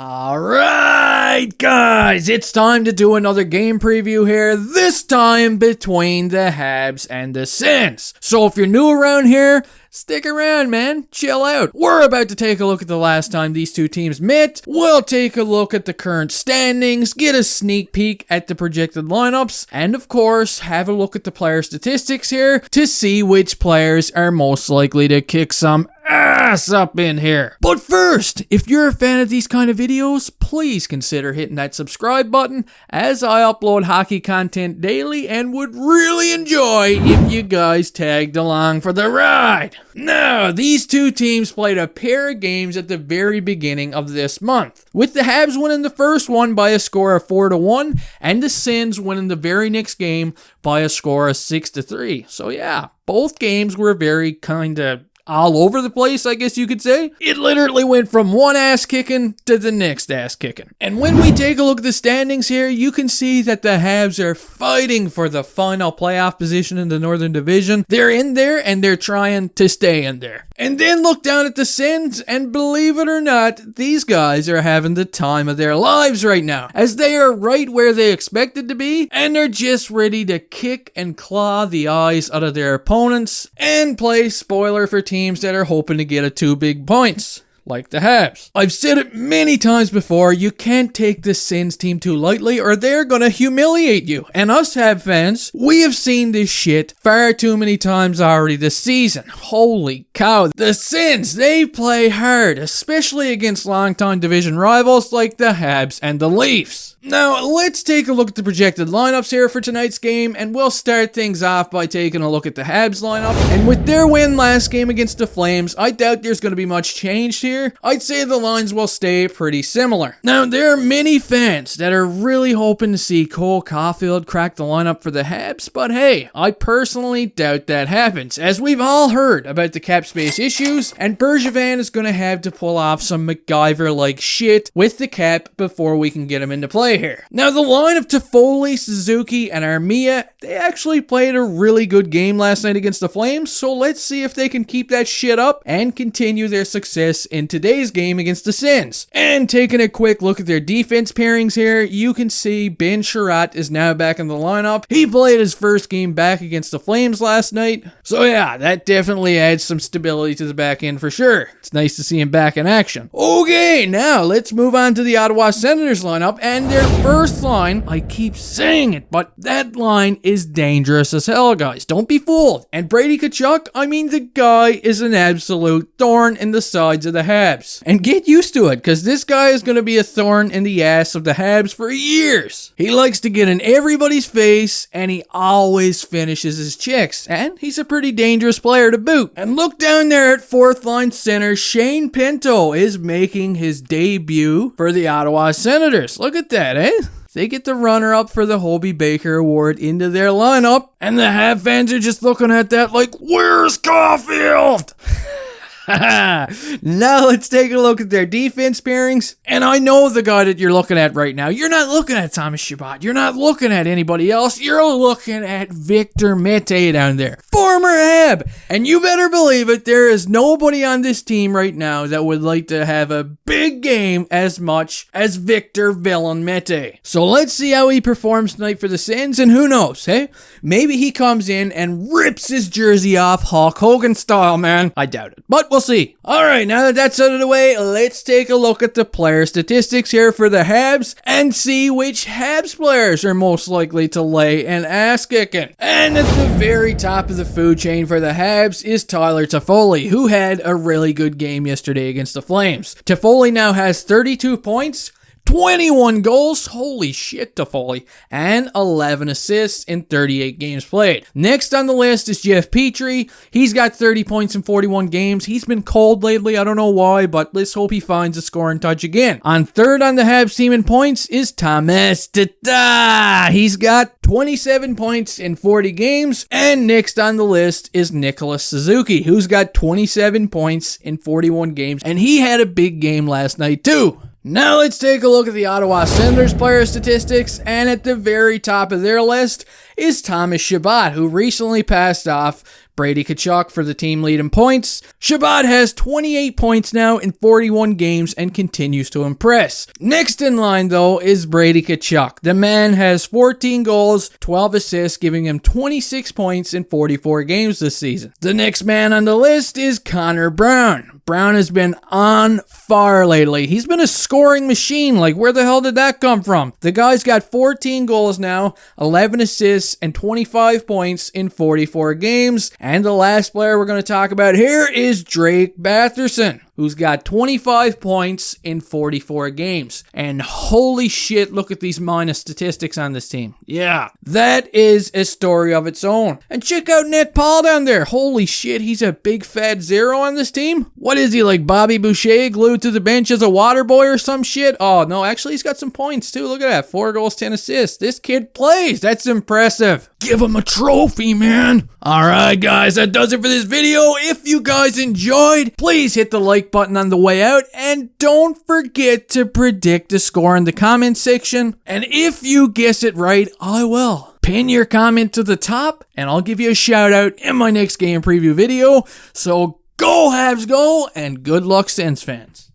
Alright guys, it's time to do another game preview here, this time between the Habs and the Sens. So if you're new around here, stick around man, chill out. We're about to take a look at the last time these two teams met, we'll take a look at the current standings, get a sneak peek at the projected lineups, and of course have a look at the player statistics here to see which players are most likely to kick some ass up in here. But first, if you're a fan of these kind of videos, please consider hitting that subscribe button as I upload hockey content daily and would really enjoy if you guys tagged along for the ride. Now, these two teams played a pair of games at the very beginning of this month, with the Habs winning the first one by a score of 4-1 and the Sens winning the very next game by a score of 6-3. So yeah, both games were very kinda all over the place, I guess you could say. It literally went from one ass kicking to the next ass kicking. And when we take a look at the standings here, you can see that the Habs are fighting for the final playoff position in the Northern Division. They're in there and they're trying to stay in there. And then look down at the Sens, and believe it or not, these guys are having the time of their lives right now, as they are right where they expected to be, and they're just ready to kick and claw the eyes out of their opponents and play spoiler for teams that are hoping to get a 2 big points, like the Habs. I've said it many times before, you can't take this Sens team too lightly or they're gonna humiliate you. And us Habs fans, we have seen this shit far too many times already this season. Holy cow. The Sens, they play hard, especially against longtime division rivals like the Habs and the Leafs. Now, let's take a look at the projected lineups here for tonight's game, and we'll start things off by taking a look at the Habs lineup. And with their win last game against the Flames, I doubt there's going to be much changed here. I'd say the lines will stay pretty similar. Now, there are many fans that are really hoping to see Cole Caulfield crack the lineup for the Habs, but hey, I personally doubt that happens, as we've all heard about the cap space issues, and Bergevin is going to have to pull off some MacGyver-like shit with the cap before we can get him into play here. Now, the line of Toffoli, Suzuki, and Armia, they actually played a really good game last night against the Flames, so let's see if they can keep that shit up and continue their success in today's game against the Sens. And taking a quick look at their defense pairings here, you can see Ben Chiarot is now back in the lineup. He played his first game back against the Flames last night, so yeah, that definitely adds some stability to the back end for sure. It's nice to see him back in action. Okay, now let's move on to the Ottawa Senators lineup, and their first line, I keep saying it, but that line is dangerous as hell, guys. Don't be fooled. And Brady Tkachuk, I mean, the guy is an absolute thorn in the sides of the Habs. And get used to it, because this guy is going to be a thorn in the ass of the Habs for years. He likes to get in everybody's face, and he always finishes his checks. And he's a pretty dangerous player to boot. And look down there at fourth line center, Shane Pinto is making his debut for the Ottawa Senators. Look at that, eh? They get the runner-up for the Hobey Baker Award into their lineup, and the Habs fans are just looking at that like, where's Caulfield? Now let's take a look at their defense pairings. And I know the guy that you're looking at right now. You're not looking at Thomas Chabot. You're not looking at anybody else. You're looking at Victor Mete down there. Former Hab. And you better believe it, there is nobody on this team right now that would like to have a big game as much as Victor Villain Mete. So let's see how he performs tonight for the Sens, and who knows, hey? Maybe he comes in and rips his jersey off Hulk Hogan style, man. I doubt it, but we'll see. Alright, now that that's out of the way, let's take a look at the player statistics here for the Habs and see which Habs players are most likely to lay an ass kicking. And at the very top of the food chain for the Habs is Tyler Toffoli, who had a really good game yesterday against the Flames. Toffoli now has 32 points, 21 goals, holy shit, Toffoli, and 11 assists in 38 games played. Next on the list is Jeff Petrie. He's got 30 points in 41 games. He's been cold lately, I don't know why, but let's hope he finds a scoring touch again. On third on the Habs team in points is Thomas Tatar. He's got 27 points in 40 games. And next on the list is Nicholas Suzuki, who's got 27 points in 41 games, and he had a big game last night too. Now let's take a look at the Ottawa Senators player statistics, and at the very top of their list is Thomas Chabot, who recently passed off Brady Tkachuk for the team lead in points. Shabbat has 28 points now in 41 games and continues to impress. Next in line, though, is Brady Tkachuk. The man has 14 goals, 12 assists, giving him 26 points in 44 games this season. The next man on the list is Connor Brown. Brown has been on fire lately. He's been a scoring machine. Like, where the hell did that come from? The guy's got 14 goals now, 11 assists, and 25 points in 44 games. And the last player we're going to talk about here is Drake Batherson, who's got 25 points in 44 games. And holy shit, look at these minus statistics on this team. Yeah, that is a story of its own. And check out Ned Paul down there. Holy shit, he's a big fat zero on this team. What is he, like Bobby Boucher glued to the bench as a water boy or some shit? Oh, no, actually he's got some points too. Look at that, 4 goals, 10 assists. This kid plays. That's impressive. Give him a trophy, man. All right, guys, that does it for this video. If you guys enjoyed, please hit the like button on the way out, and don't forget to predict the score in the comment section. And if you guess it right, I will pin your comment to the top, and I'll give you a shout out in my next game preview video. So go Habs go, and good luck, Sens fans.